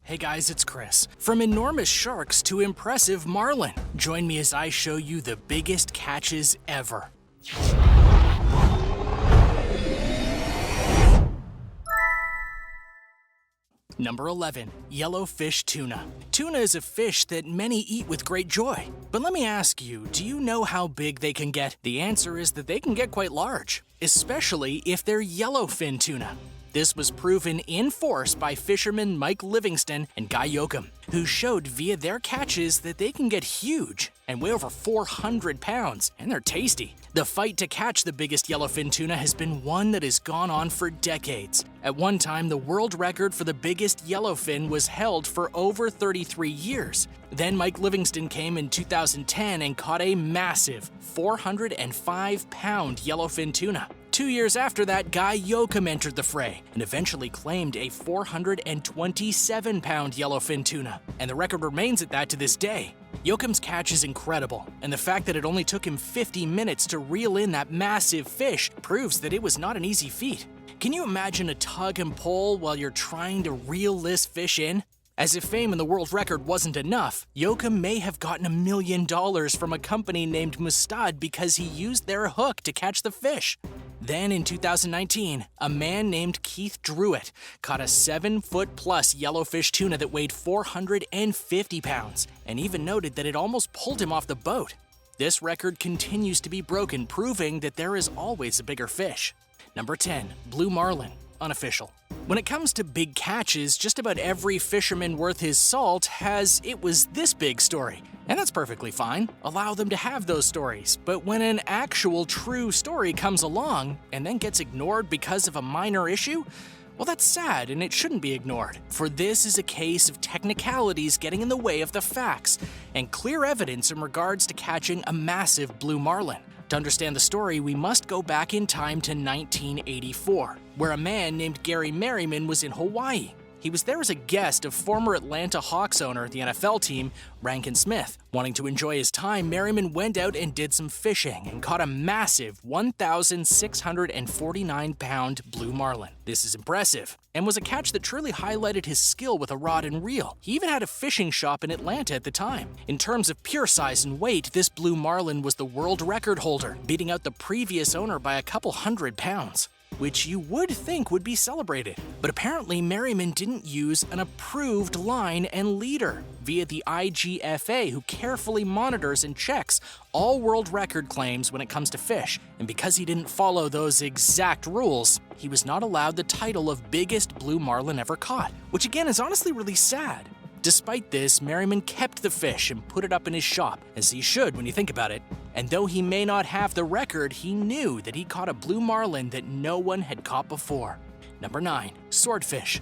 Hey guys, it's Chris. From enormous sharks to impressive marlin, join me as I show you the biggest catches ever. Number 11. Yellowfish Tuna. Tuna is a fish that many eat with great joy. But let me ask you, do you know how big they can get? The answer is that they can get quite large, especially if they're yellowfin tuna. This was proven in force by fishermen Mike Livingston and Guy Yocum, who showed via their catches that they can get huge and weigh over 400 pounds, and they're tasty. The fight to catch the biggest yellowfin tuna has been one that has gone on for decades. At one time, the world record for the biggest yellowfin was held for over 33 years. Then Mike Livingston came in 2010 and caught a massive 405-pound yellowfin tuna. 2 years after that, Guy Yocum entered the fray and eventually claimed a 427-pound yellowfin tuna, and the record remains at that to this day. Yocum's catch is incredible, and the fact that it only took him 50 minutes to reel in that massive fish proves that it was not an easy feat. Can you imagine a tug and pull while you're trying to reel this fish in? As if fame and the world record wasn't enough, Yocum may have gotten $1 million from a company named Mustad because he used their hook to catch the fish. Then in 2019, a man named Keith Druitt caught a 7-foot-plus yellowfish tuna that weighed 450 pounds, and even noted that it almost pulled him off the boat. This record continues to be broken, proving that there is always a bigger fish. Number 10. Blue Marlin. Unofficial. When it comes to big catches, just about every fisherman worth his salt has "it was this big" story. And that's perfectly fine. Allow them to have those stories. But when an actual true story comes along and then gets ignored because of a minor issue, well, that's sad and it shouldn't be ignored. For this is a case of technicalities getting in the way of the facts and clear evidence in regards to catching a massive blue marlin. To understand the story, we must go back in time to 1984, where a man named Gary Merriman was in Hawaii. He was there as a guest of former Atlanta Hawks owner, the NFL team, Rankin Smith. Wanting to enjoy his time, Merriman went out and did some fishing and caught a massive 1,649-pound blue marlin. This is impressive, and was a catch that truly highlighted his skill with a rod and reel. He even had a fishing shop in Atlanta at the time. In terms of pure size and weight, this blue marlin was the world record holder, beating out the previous owner by a couple hundred pounds, which you would think would be celebrated. But apparently Merriman didn't use an approved line and leader via the IGFA, who carefully monitors and checks all world record claims when it comes to fish. And because he didn't follow those exact rules, he was not allowed the title of biggest blue marlin ever caught, which again is honestly really sad. Despite this, Merriman kept the fish and put it up in his shop, as he should when you think about it. And though he may not have the record, he knew that he caught a blue marlin that no one had caught before. Number 9. Swordfish.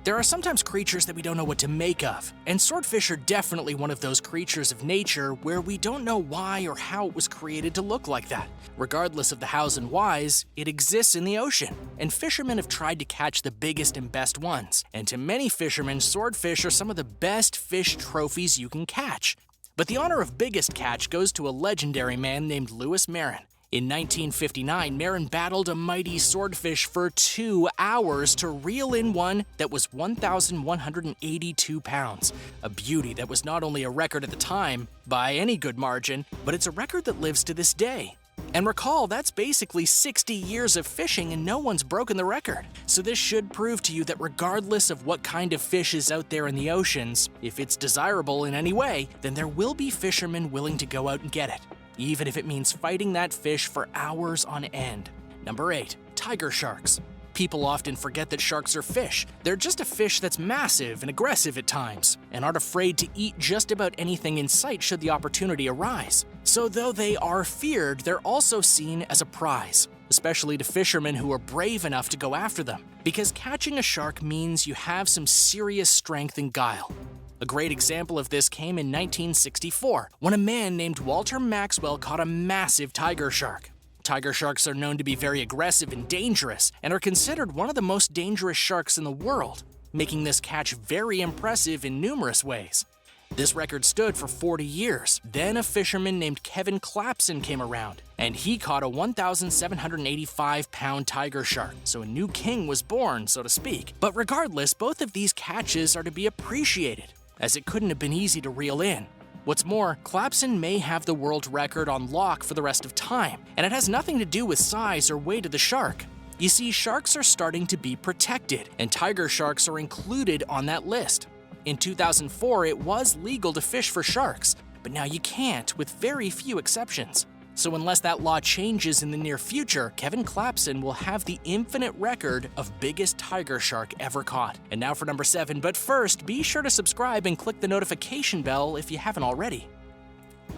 There are sometimes creatures that we don't know what to make of, and swordfish are definitely one of those creatures of nature where we don't know why or how it was created to look like that. Regardless of the hows and whys, it exists in the ocean, and fishermen have tried to catch the biggest and best ones. And to many fishermen, swordfish are some of the best fish trophies you can catch. But the honor of biggest catch goes to a legendary man named Louis Marron. In 1959, Marron battled a mighty swordfish for 2 hours to reel in one that was 1,182 pounds. A beauty that was not only a record at the time, by any good margin, but it's a record that lives to this day. And recall, that's basically 60 years of fishing and no one's broken the record. So this should prove to you that regardless of what kind of fish is out there in the oceans, if it's desirable in any way, then there will be fishermen willing to go out and get it, even if it means fighting that fish for hours on end. Number 8. Tiger sharks. People often forget that sharks are fish. They're just a fish that's massive and aggressive at times, and aren't afraid to eat just about anything in sight should the opportunity arise. So though they are feared, they're also seen as a prize, especially to fishermen who are brave enough to go after them, because catching a shark means you have some serious strength and guile. A great example of this came in 1964, when a man named Walter Maxwell caught a massive tiger shark. Tiger sharks are known to be very aggressive and dangerous, and are considered one of the most dangerous sharks in the world, making this catch very impressive in numerous ways. This record stood for 40 years. Then a fisherman named Kevin Clapson came around, and he caught a 1,785-pound tiger shark, so a new king was born, so to speak. But regardless, both of these catches are to be appreciated, as it couldn't have been easy to reel in. What's more, Clapson may have the world record on lock for the rest of time, and it has nothing to do with size or weight of the shark. You see, sharks are starting to be protected, and tiger sharks are included on that list. In 2004, it was legal to fish for sharks, but now you can't, with very few exceptions. So unless that law changes in the near future, Kevin Clapson will have the infinite record of biggest tiger shark ever caught. And now for number 7, but first, be sure to subscribe and click the notification bell if you haven't already.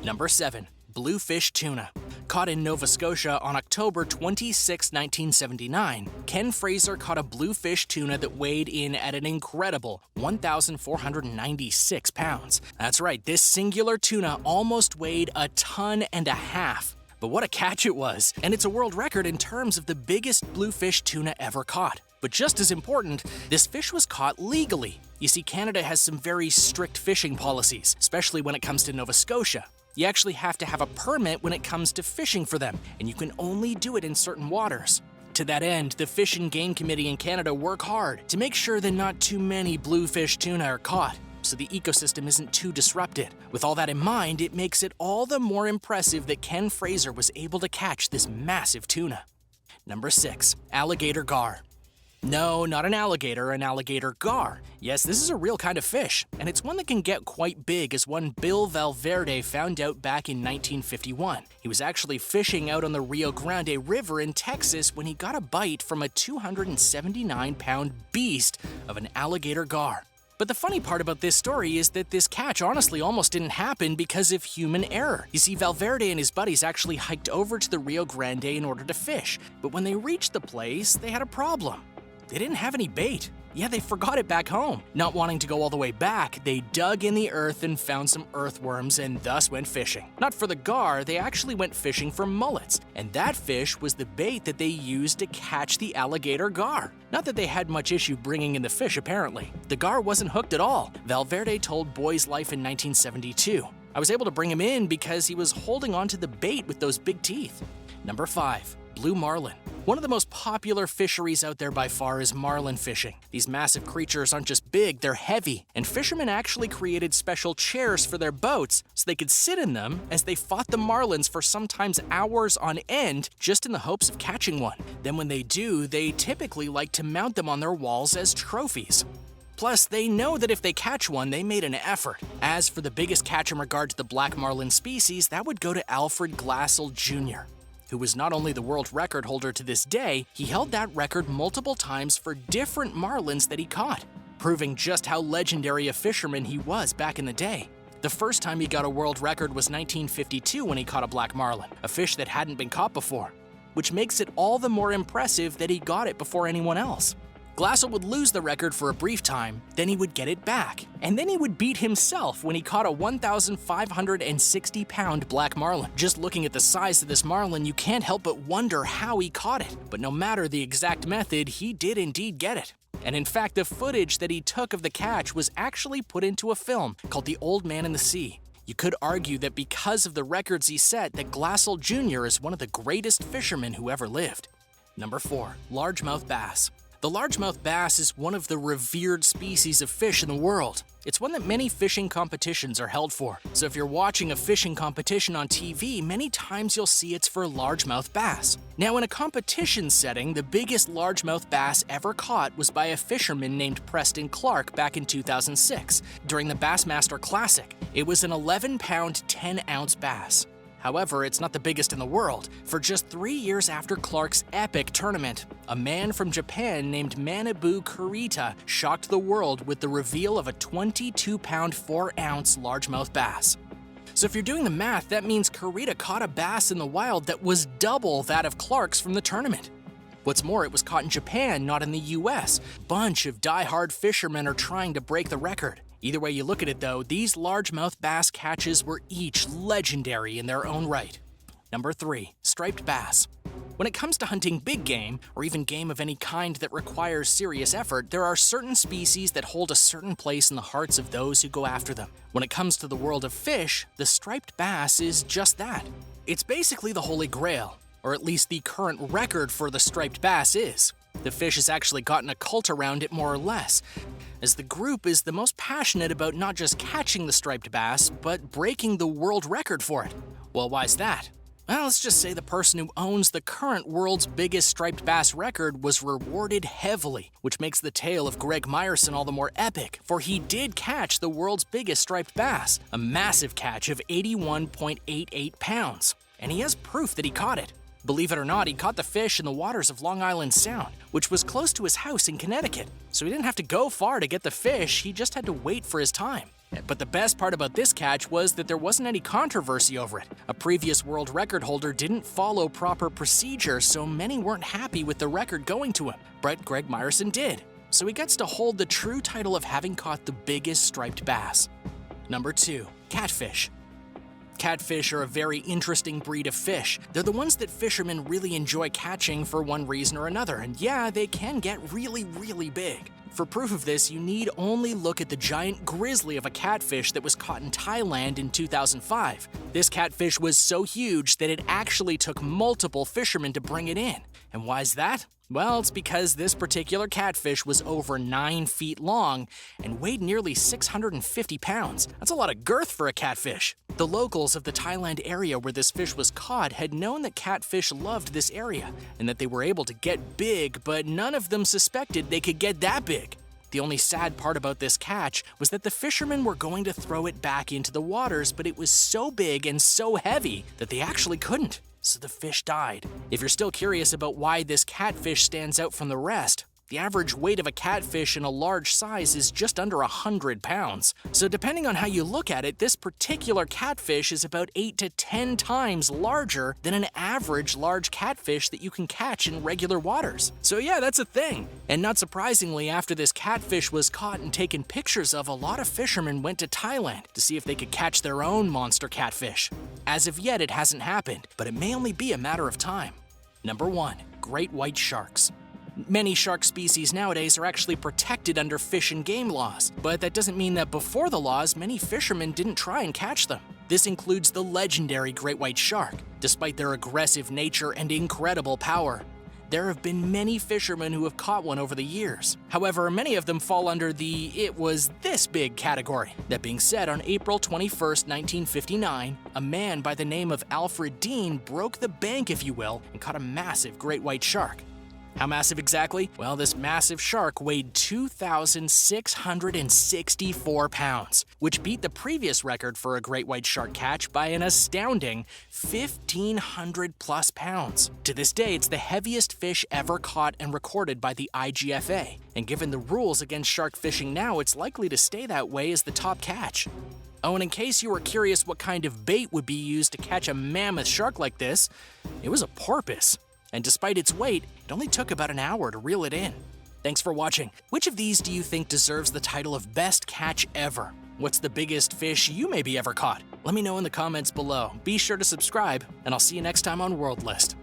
Number 7. Bluefish tuna. Caught in Nova Scotia on October 26, 1979, Ken Fraser caught a bluefish tuna that weighed in at an incredible 1,496 pounds. That's right, this singular tuna almost weighed 1.5 tons. But what a catch it was! And it's a world record in terms of the biggest bluefish tuna ever caught. But just as important, this fish was caught legally. You see, Canada has some very strict fishing policies, especially when it comes to Nova Scotia. You actually have to have a permit when it comes to fishing for them, and you can only do it in certain waters. To that end, the Fish and Game Committee in Canada work hard to make sure that not too many bluefish tuna are caught, so the ecosystem isn't too disrupted. With all that in mind, it makes it all the more impressive that Ken Fraser was able to catch this massive tuna. Number 6. Alligator gar. No, not an alligator gar. Yes, this is a real kind of fish, and it's one that can get quite big, as one Bill Valverde found out back in 1951. He was actually fishing out on the Rio Grande River in Texas when he got a bite from a 279-pound beast of an alligator gar. But the funny part about this story is that this catch honestly almost didn't happen because of human error. You see, Valverde and his buddies actually hiked over to the Rio Grande in order to fish, but when they reached the place, they had a problem. They didn't have any bait. Yeah, they forgot it back home. Not wanting to go all the way back, they dug in the earth and found some earthworms and thus went fishing. Not for the gar, they actually went fishing for mullets, and that fish was the bait that they used to catch the alligator gar. Not that they had much issue bringing in the fish, apparently. The gar wasn't hooked at all. Valverde told Boy's Life in 1972. I was able to bring him in because he was holding onto the bait with those big teeth. Number 5. Blue marlin. One of the most popular fisheries out there by far is marlin fishing. These massive creatures aren't just big, they're heavy, and fishermen actually created special chairs for their boats so they could sit in them as they fought the marlins for sometimes hours on end just in the hopes of catching one. Then when they do, they typically like to mount them on their walls as trophies. Plus, they know that if they catch one, they made an effort. As for the biggest catch in regard to the black marlin species, that would go to Alfred Glassell Jr., who was not only the world record holder to this day, he held that record multiple times for different marlins that he caught, proving just how legendary a fisherman he was back in the day. The first time he got a world record was 1952 when he caught a black marlin, a fish that hadn't been caught before, which makes it all the more impressive that he got it before anyone else. Glassell would lose the record for a brief time, then he would get it back, and then he would beat himself when he caught a 1,560-pound black marlin. Just looking at the size of this marlin, you can't help but wonder how he caught it. But no matter the exact method, he did indeed get it. And in fact, the footage that he took of the catch was actually put into a film called The Old Man in the Sea. You could argue that because of the records he set, that Glassell Jr. is one of the greatest fishermen who ever lived. Number 4. Largemouth bass. The largemouth bass is one of the revered species of fish in the world. It's one that many fishing competitions are held for. So if you're watching a fishing competition on TV, many times you'll see it's for largemouth bass. Now, in a competition setting, the biggest largemouth bass ever caught was by a fisherman named Preston Clark back in 2006 during the Bassmaster Classic. It was an 11-pound, 10-ounce bass. However, it's not the biggest in the world. For just 3 years after Clark's epic tournament, a man from Japan named Manabu Kurita shocked the world with the reveal of a 22-pound, 4-ounce largemouth bass. So if you're doing the math, that means Kurita caught a bass in the wild that was double that of Clark's from the tournament. What's more, it was caught in Japan, not in the US. Bunch of die-hard fishermen are trying to break the record. Either way you look at it though, these largemouth bass catches were each legendary in their own right. Number 3. Striped bass. When it comes to hunting big game, or even game of any kind that requires serious effort, there are certain species that hold a certain place in the hearts of those who go after them. When it comes to the world of fish, the striped bass is just that. It's basically the holy grail, or at least the current record for the striped bass is. The fish has actually gotten a cult around it more or less, as the group is the most passionate about not just catching the striped bass, but breaking the world record for it. Well, why's that? Well, let's just say the person who owns the current world's biggest striped bass record was rewarded heavily, which makes the tale of Greg Myerson all the more epic, for he did catch the world's biggest striped bass, a massive catch of 81.88 pounds, and he has proof that he caught it. Believe it or not, he caught the fish in the waters of Long Island Sound, which was close to his house in Connecticut, so he didn't have to go far to get the fish, he just had to wait for his time. But the best part about this catch was that there wasn't any controversy over it. A previous world record holder didn't follow proper procedure, so many weren't happy with the record going to him. But Greg Myerson did, so he gets to hold the true title of having caught the biggest striped bass. Number 2. Catfish. Catfish are a very interesting breed of fish. They're the ones that fishermen really enjoy catching for one reason or another, and yeah, they can get really, really big. For proof of this, you need only look at the giant grizzly of a catfish that was caught in Thailand in 2005. This catfish was so huge that it actually took multiple fishermen to bring it in. And why's that? Well, it's because this particular catfish was over 9 feet long and weighed nearly 650 pounds. That's a lot of girth for a catfish. The locals of the Thailand area where this fish was caught had known that catfish loved this area and that they were able to get big, but none of them suspected they could get that big. The only sad part about this catch was that the fishermen were going to throw it back into the waters, but it was so big and so heavy that they actually couldn't. So the fish died. If you're still curious about why this catfish stands out from the rest, the average weight of a catfish in a large size is just under 100 pounds. So depending on how you look at it, this particular catfish is about 8 to 10 times larger than an average large catfish that you can catch in regular waters. So yeah, that's a thing. And not surprisingly, after this catfish was caught and taken pictures of, a lot of fishermen went to Thailand to see if they could catch their own monster catfish. As of yet, it hasn't happened, but it may only be a matter of time. Number 1. Great white sharks. Many shark species nowadays are actually protected under fish and game laws, but that doesn't mean that before the laws, many fishermen didn't try and catch them. This includes the legendary great white shark. Despite their aggressive nature and incredible power, there have been many fishermen who have caught one over the years. However, many of them fall under the "it was this big" category. That being said, on April 21st, 1959, a man by the name of Alfred Dean broke the bank, if you will, and caught a massive great white shark. How massive exactly? Well, this massive shark weighed 2,664 pounds, which beat the previous record for a great white shark catch by an astounding 1,500 plus pounds. To this day, it's the heaviest fish ever caught and recorded by the IGFA, and given the rules against shark fishing now, it's likely to stay that way as the top catch. Oh, and in case you were curious what kind of bait would be used to catch a mammoth shark like this, it was a porpoise. And despite its weight, it only took about an hour to reel it in. Thanks for watching. Which of these do you think deserves the title of Best Catch Ever? What's the biggest fish you maybe ever caught? Let me know in the comments below. Be sure to subscribe, and I'll see you next time on World List.